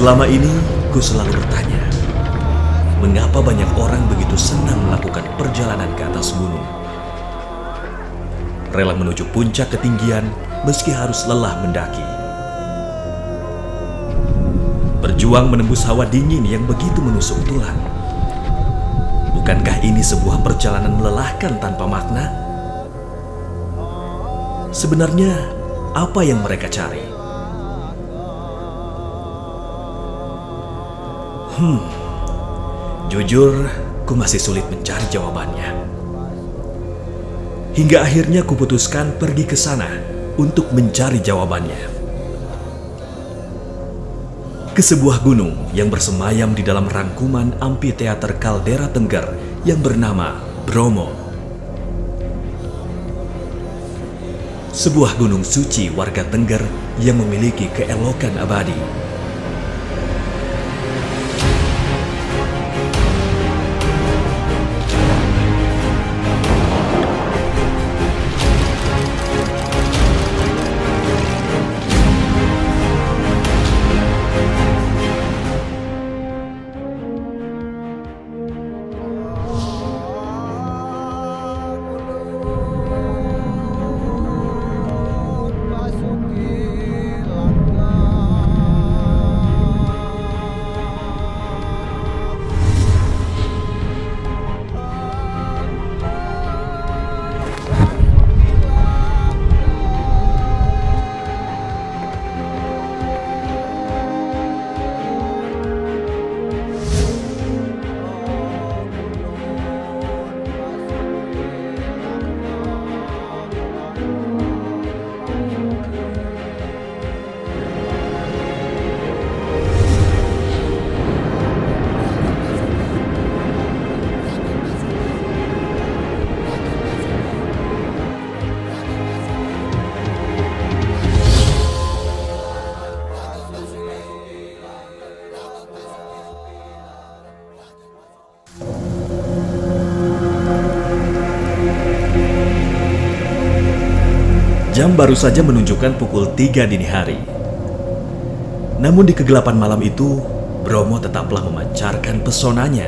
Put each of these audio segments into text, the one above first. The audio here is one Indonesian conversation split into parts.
Selama ini, ku selalu bertanya, mengapa banyak orang begitu senang melakukan perjalanan ke atas gunung? Rela menuju puncak ketinggian meski harus lelah mendaki. Berjuang menembus hawa dingin yang begitu menusuk tulang. Bukankah ini sebuah perjalanan melelahkan tanpa makna? Sebenarnya, apa yang mereka cari? Jujur, ku masih sulit mencari jawabannya. Hingga akhirnya kuputuskan pergi ke sana untuk mencari jawabannya. Ke sebuah gunung yang bersemayam di dalam rangkuman amphitheater kaldera Tengger yang bernama Bromo. Sebuah gunung suci warga Tengger yang memiliki keelokan abadi. Jam baru saja menunjukkan pukul 3 dini hari. Namun di kegelapan malam itu, Bromo tetaplah memancarkan pesonanya.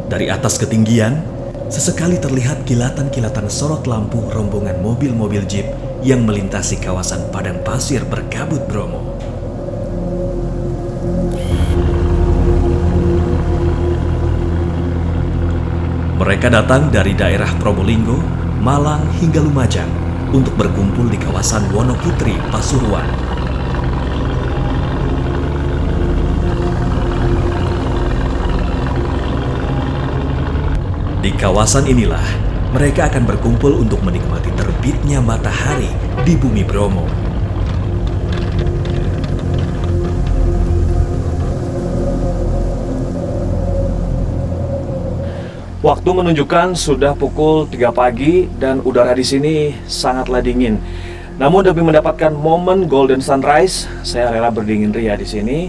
Dari atas ketinggian, sesekali terlihat kilatan-kilatan sorot lampu rombongan mobil-mobil jeep yang melintasi kawasan padang pasir berkabut Bromo. Mereka datang dari daerah Probolinggo, Malang hingga Lumajang untuk berkumpul di kawasan Wonokitri, Pasuruan. Di kawasan inilah mereka akan berkumpul untuk menikmati terbitnya matahari di bumi Bromo. Waktu menunjukkan sudah pukul 3 pagi dan udara di sini sangatlah dingin. Namun demi mendapatkan momen golden sunrise, saya rela berdingin ria di sini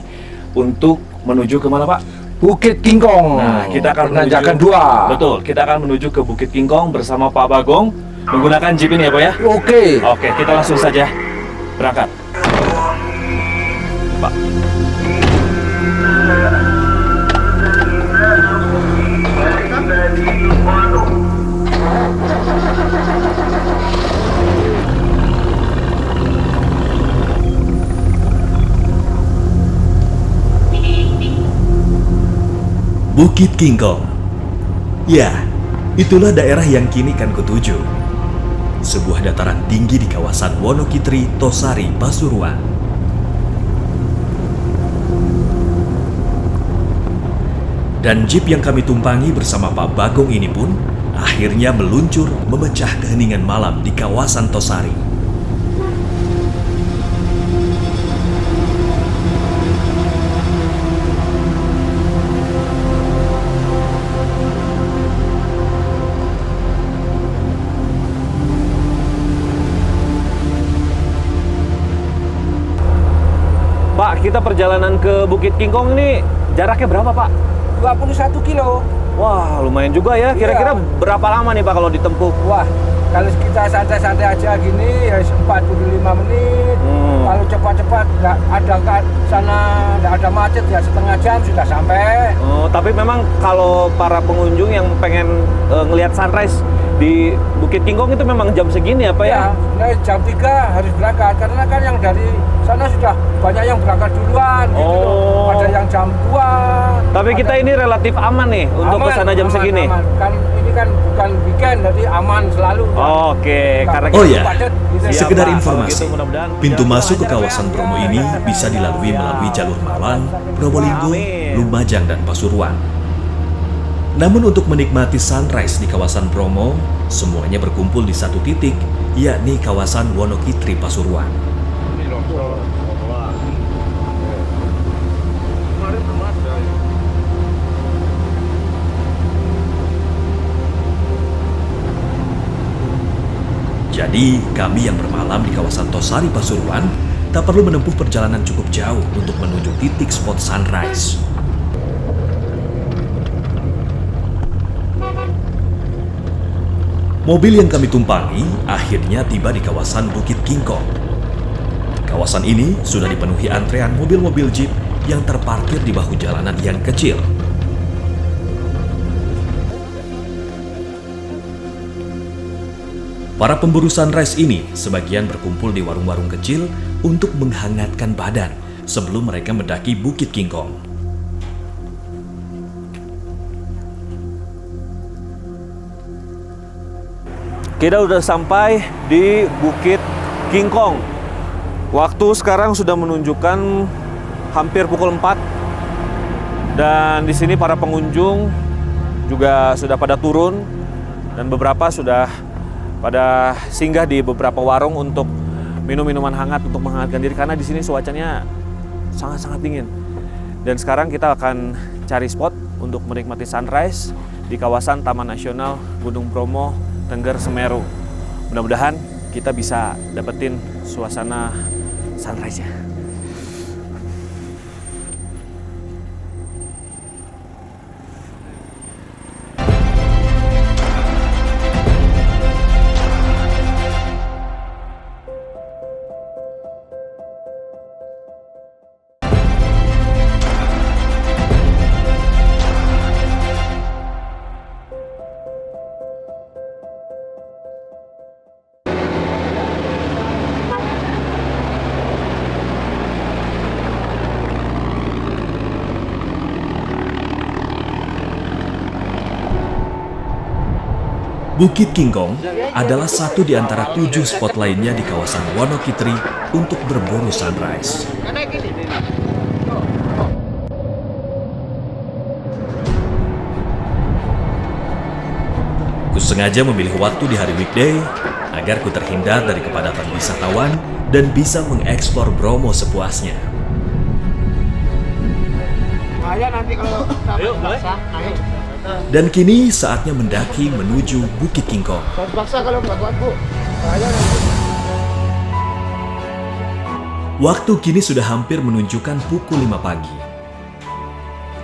untuk menuju ke mana, Pak? Bukit Kingkong. Nah, kita akan Penanjakan menuju, 2. Betul, kita akan menuju ke Bukit Kingkong bersama Pak Bagong menggunakan jeep ini ya, Pak ya? Oke. Oke, kita langsung saja berangkat. Pak. Bukit Kingkong. Ya, itulah daerah yang kini kan kutuju. Sebuah dataran tinggi di kawasan Wonokitri, Tosari, Pasuruan. Dan jeep yang kami tumpangi bersama Pak Bagong ini pun akhirnya meluncur memecah keheningan malam di kawasan Tosari. Pak, kita perjalanan ke Bukit Kingkong ini jaraknya berapa, Pak? 21 kilo. Wah, lumayan juga ya. Kira-kira Iya. berapa lama nih, Pak, kalau ditempuh? Wah, Kalau kita santai-santai aja gini ya 45 menit. Kalau cepat-cepat nggak ada ke sana, nggak ada macet ya setengah jam sudah sampai. Oh, tapi memang kalau para pengunjung yang pengen ngelihat sunrise di Bukit Kingkong itu memang jam segini apa ya? Nah, jam 3 harus berangkat karena kan yang dari sana sudah banyak yang berangkat duluan gitu loh. Ada yang jam 2. Tapi kita ini relatif aman nih untuk ke sana jam segini. Aman. Kan ini kan bukan weekend jadi aman selalu. Oke, karena Oh ya, padat, gitu. Siap, sekedar Pak. informasi, Kalau gitu mudah-mudahan pintu jalan masuk ke lancar, kawasan ya. Bromo ini bisa dilalui melalui jalur Malang, Probolinggo, Amin. Lumajang, dan Pasuruan. Namun untuk menikmati sunrise di kawasan Bromo, semuanya berkumpul di satu titik, yakni kawasan Wonokitri, Pasuruan. Jadi, kami yang bermalam di kawasan Tosari, Pasuruan, tak perlu menempuh perjalanan cukup jauh untuk menuju titik spot sunrise. Mobil yang kami tumpangi akhirnya tiba di kawasan Bukit Kingkong. Kawasan ini sudah dipenuhi antrean mobil-mobil jeep yang terparkir di bahu jalanan yang kecil. Para pemburu sunrise ini sebagian berkumpul di warung-warung kecil untuk menghangatkan badan sebelum mereka mendaki Bukit Kingkong. Kita udah sampai di Bukit Kingkong. Waktu sekarang sudah menunjukkan hampir pukul 4. Dan di sini para pengunjung juga sudah pada turun dan beberapa sudah pada singgah di beberapa warung untuk minum minuman hangat untuk menghangatkan diri karena di sini cuacanya sangat-sangat dingin. Dan sekarang kita akan cari spot untuk menikmati sunrise di kawasan Taman Nasional Gunung Bromo, Tengger Semeru. Mudah-mudahan kita bisa dapetin suasana sunrise-nya. Bukit Kingkong adalah satu di antara 7 spot lainnya di kawasan Wonokitri untuk berburu sunrise. Ku sengaja memilih waktu di hari weekday agar ku terhindar dari kepadatan wisatawan dan bisa mengeksplor Bromo sepuasnya. Ayo nanti kalau basah, ayo. Dan kini saatnya mendaki menuju Bukit Kingkong. Basah kalau nggak kuat, Bu. Ayo nanti. Waktu kini sudah hampir menunjukkan pukul 5 pagi.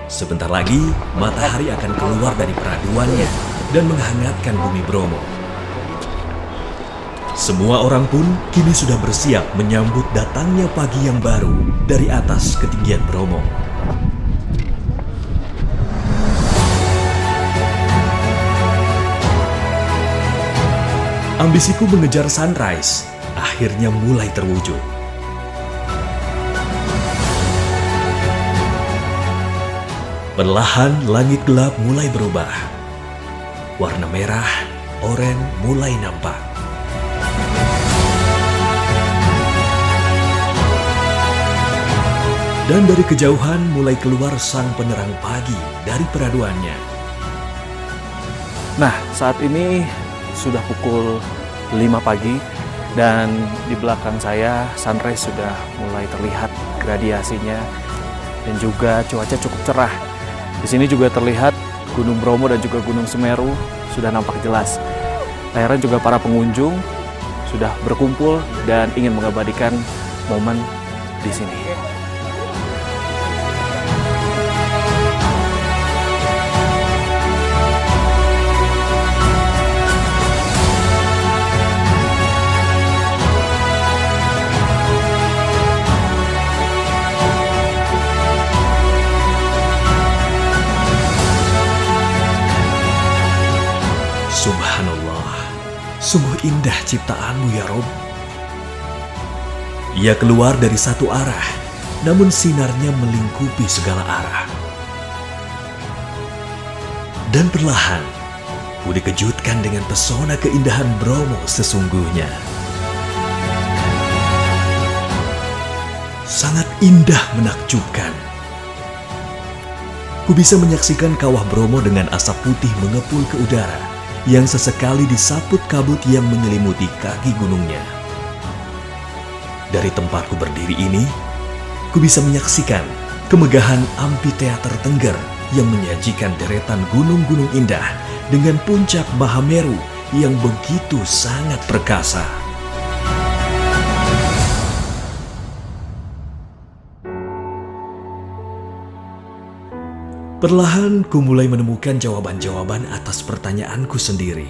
Sebentar lagi, matahari akan keluar dari peraduannya dan menghangatkan bumi Bromo. Semua orang pun kini sudah bersiap menyambut datangnya pagi yang baru dari atas ketinggian Bromo. Ambisiku mengejar sunrise akhirnya mulai terwujud. Perlahan langit gelap mulai berubah. Warna merah, oranye mulai nampak. Dan dari kejauhan mulai keluar sang penerang pagi dari peraduannya. Nah, saat ini sudah pukul 5 pagi dan di belakang saya sunrise sudah mulai terlihat gradiasinya dan juga cuaca cukup cerah. Di sini juga terlihat Gunung Bromo dan juga Gunung Semeru sudah nampak jelas. Akhirnya juga para pengunjung sudah berkumpul dan ingin mengabadikan momen di sini. Subhanallah, sungguh indah ciptaanmu ya Rob. Ia keluar dari satu arah, namun sinarnya melingkupi segala arah. Dan perlahan, ku dikejutkan dengan pesona keindahan Bromo sesungguhnya. Sangat indah menakjubkan. Ku bisa menyaksikan kawah Bromo dengan asap putih mengepul ke udara yang sesekali disaput kabut yang menyelimuti kaki gunungnya. Dari tempatku berdiri ini, ku bisa menyaksikan kemegahan Amphitheater Tengger yang menyajikan deretan gunung-gunung indah dengan puncak Mahameru yang begitu sangat perkasa. Perlahan ku mulai menemukan jawaban-jawaban atas pertanyaanku sendiri.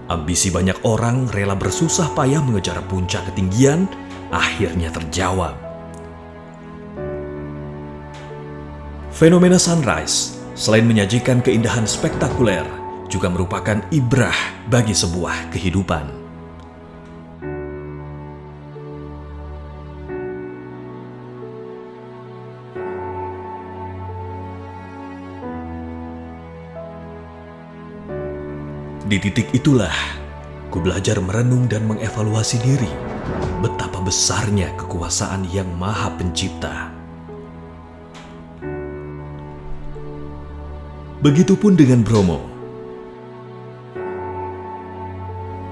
Ambisi banyak orang rela bersusah payah mengejar puncak ketinggian, akhirnya terjawab. Fenomena sunrise, selain menyajikan keindahan spektakuler, juga merupakan ibrah bagi sebuah kehidupan. Di titik itulah, ku belajar merenung dan mengevaluasi diri, betapa besarnya kekuasaan Yang Maha Pencipta. Begitupun dengan Bromo.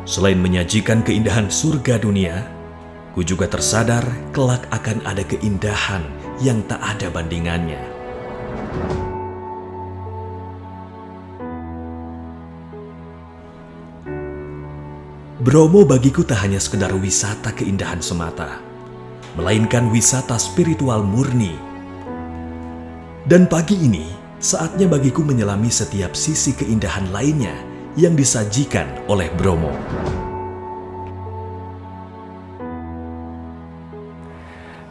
Selain menyajikan keindahan surga dunia, ku juga tersadar kelak akan ada keindahan yang tak ada bandingannya. Bromo bagiku tak hanya sekedar wisata keindahan semata, melainkan wisata spiritual murni. Dan pagi ini, saatnya bagiku menyelami setiap sisi keindahan lainnya yang disajikan oleh Bromo.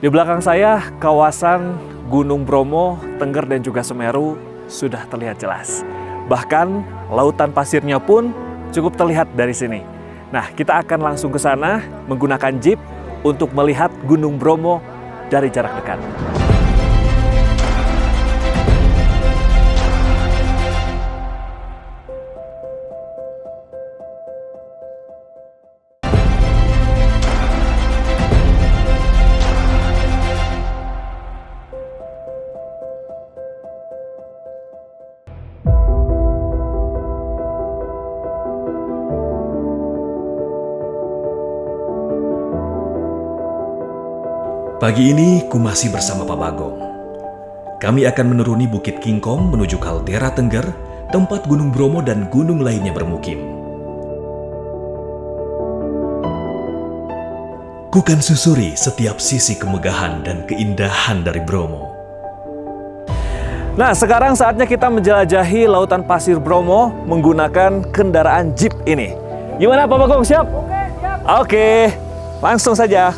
Di belakang saya, kawasan Gunung Bromo, Tengger dan juga Semeru sudah terlihat jelas. Bahkan lautan pasirnya pun cukup terlihat dari sini. Nah, kita akan langsung ke sana menggunakan jeep untuk melihat Gunung Bromo dari jarak dekat. Pagi ini, ku masih bersama Pak Bagong. Kami akan menuruni Bukit Kingkong menuju Kaldera Tengger, tempat Gunung Bromo dan gunung lainnya bermukim. Ku kan susuri setiap sisi kemegahan dan keindahan dari Bromo. Nah, sekarang saatnya kita menjelajahi lautan pasir Bromo menggunakan kendaraan jeep ini. Gimana Pak Bagong, siap? Oke, siap. Oke, langsung saja.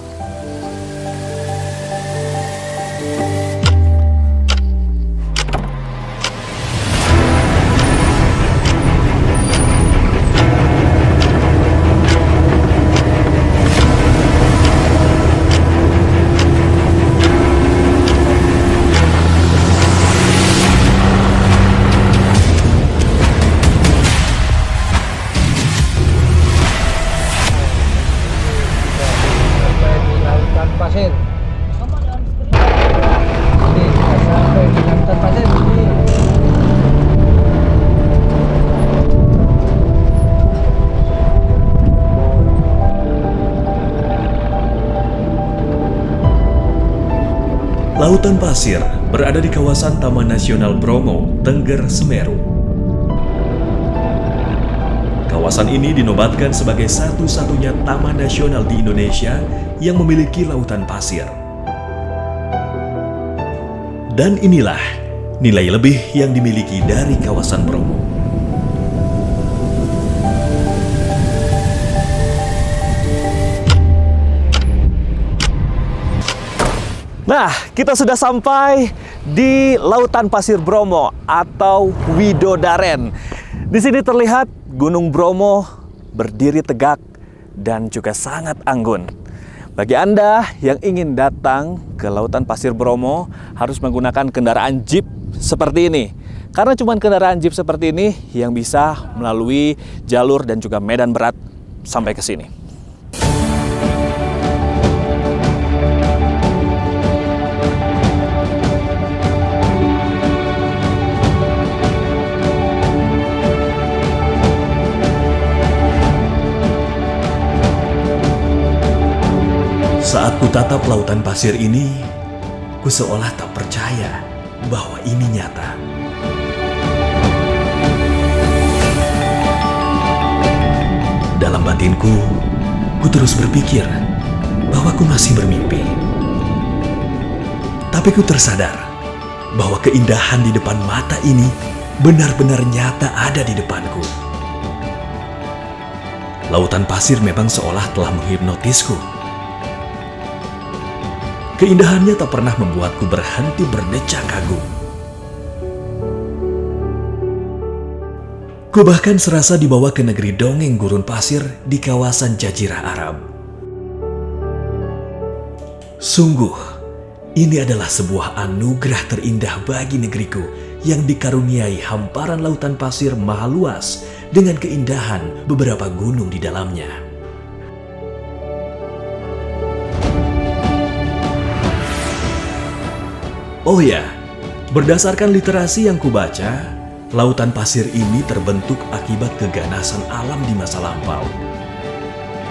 Pasir. Ini kita sampai di lautan pasir ini. Lautan Pasir berada di kawasan Taman Nasional Bromo, Tengger, Semeru. Kawasan ini dinobatkan sebagai satu-satunya taman nasional di Indonesia yang memiliki lautan pasir. Dan inilah nilai lebih yang dimiliki dari kawasan Bromo. Nah, kita sudah sampai di Lautan Pasir Bromo atau Widodaren. Di sini terlihat Gunung Bromo berdiri tegak dan juga sangat anggun. Bagi Anda yang ingin datang ke Lautan Pasir Bromo harus menggunakan kendaraan jeep seperti ini. Karena cuma kendaraan jeep seperti ini yang bisa melalui jalur dan juga medan berat sampai ke sini. Saat kutatap lautan pasir ini, ku seolah tak percaya bahwa ini nyata. Dalam batinku, ku terus berpikir bahwa ku masih bermimpi. Tapi ku tersadar bahwa keindahan di depan mata ini benar-benar nyata ada di depanku. Lautan pasir memang seolah telah menghipnotisku. Keindahannya tak pernah membuatku berhenti berdecak kagum. Ku bahkan serasa dibawa ke negeri dongeng gurun pasir di kawasan Jazirah Arab. Sungguh, ini adalah sebuah anugerah terindah bagi negeriku yang dikaruniai hamparan lautan pasir maha luas dengan keindahan beberapa gunung di dalamnya. Oh ya, berdasarkan literasi yang kubaca, lautan pasir ini terbentuk akibat keganasan alam di masa lampau.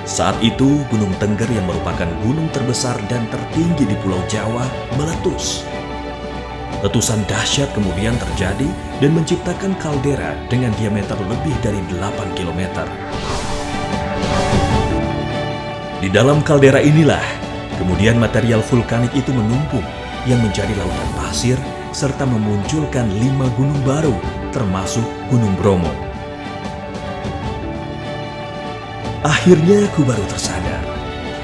Saat itu, Gunung Tengger yang merupakan gunung terbesar dan tertinggi di Pulau Jawa meletus. Letusan dahsyat kemudian terjadi dan menciptakan kaldera dengan diameter lebih dari 8 km. Di dalam kaldera inilah, kemudian material vulkanik itu menumpuk yang menjadi lautan pasir serta memunculkan 5 gunung baru termasuk Gunung Bromo. Akhirnya aku baru tersadar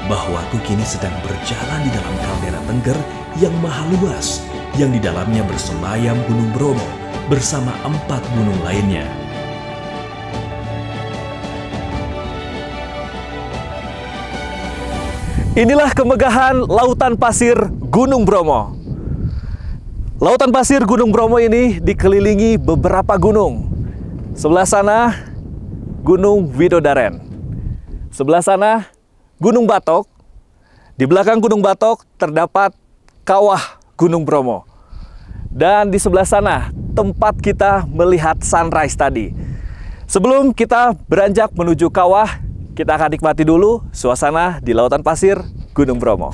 bahwa aku kini sedang berjalan di dalam kaldera Tengger yang maha luas yang di dalamnya bersemayam Gunung Bromo bersama 4 gunung lainnya. Inilah kemegahan lautan pasir Gunung Bromo. Lautan pasir Gunung Bromo ini dikelilingi beberapa gunung. Sebelah sana Gunung Widodaren. Sebelah sana Gunung Batok. Di belakang Gunung Batok terdapat kawah Gunung Bromo. Dan di sebelah sana tempat kita melihat sunrise tadi. Sebelum kita beranjak menuju kawah, kita akan nikmati dulu suasana di lautan pasir Gunung Bromo.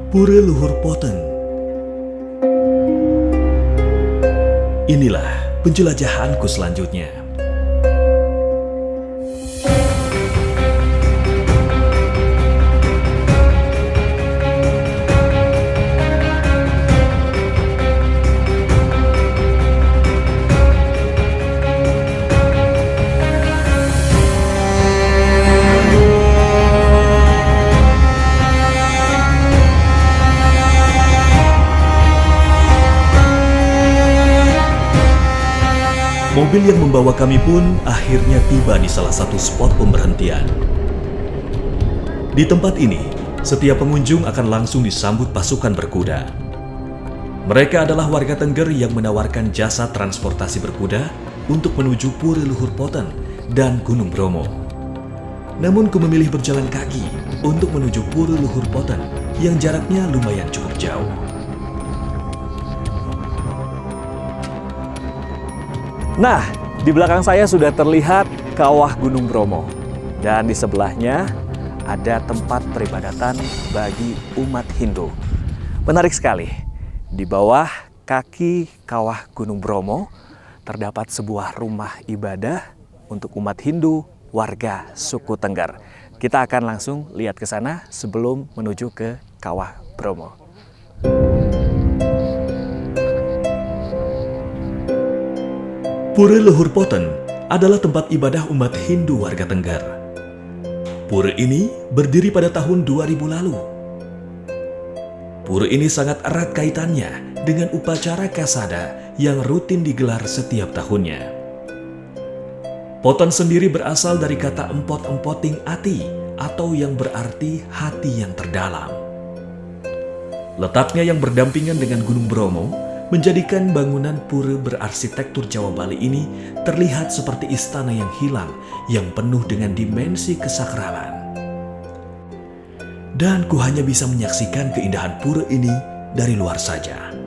Pura Luhur Poten. Inilah penjelajahanku selanjutnya. Mobil yang membawa kami pun akhirnya tiba di salah satu spot pemberhentian. Di tempat ini, setiap pengunjung akan langsung disambut pasukan berkuda. Mereka adalah warga Tengger yang menawarkan jasa transportasi berkuda untuk menuju Pura Luhur Poten dan Gunung Bromo. Namun ku memilih berjalan kaki untuk menuju Pura Luhur Poten yang jaraknya lumayan cukup jauh. Nah, di belakang saya sudah terlihat kawah Gunung Bromo. Dan di sebelahnya ada tempat peribadatan bagi umat Hindu. Menarik sekali. Di bawah kaki kawah Gunung Bromo terdapat sebuah rumah ibadah untuk umat Hindu warga suku Tengger. Kita akan langsung lihat ke sana sebelum menuju ke kawah Bromo. Pura Luhur Poten adalah tempat ibadah umat Hindu warga Tengger. Pura ini berdiri pada tahun 2000 lalu. Pura ini sangat erat kaitannya dengan upacara kasada yang rutin digelar setiap tahunnya. Poten sendiri berasal dari kata empot-empoting ati atau yang berarti hati yang terdalam. Letaknya yang berdampingan dengan Gunung Bromo menjadikan bangunan pura berarsitektur Jawa Bali ini terlihat seperti istana yang hilang yang penuh dengan dimensi kesakralan. Dan ku hanya bisa menyaksikan keindahan pura ini dari luar saja.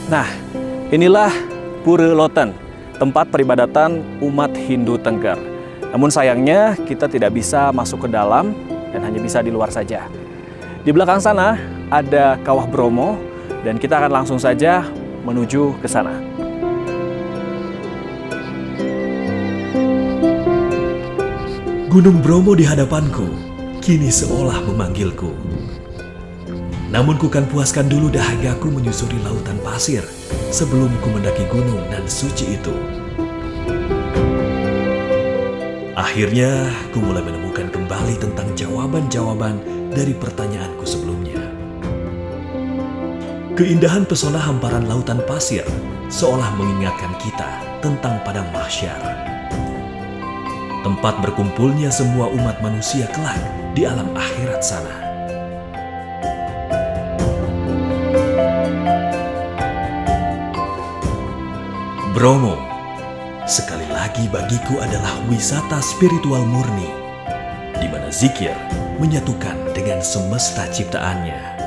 Nah, inilah Pura Loten, tempat peribadatan umat Hindu Tengger. Namun sayangnya kita tidak bisa masuk ke dalam dan hanya bisa di luar saja. Di belakang sana ada Kawah Bromo dan kita akan langsung saja menuju ke sana. Gunung Bromo di hadapanku kini seolah memanggilku. Namun ku kan puaskan dulu dahagaku menyusuri lautan pasir sebelum ku mendaki gunung nan suci itu. Akhirnya ku mulai menemukan kembali tentang jawaban-jawaban dari pertanyaanku sebelumnya. Keindahan pesona hamparan lautan pasir seolah mengingatkan kita tentang padang mahsyar. Tempat berkumpulnya semua umat manusia kelak di alam akhirat sana. Bromo, sekali lagi bagiku adalah wisata spiritual murni, di mana zikir menyatukan dengan semesta ciptaannya.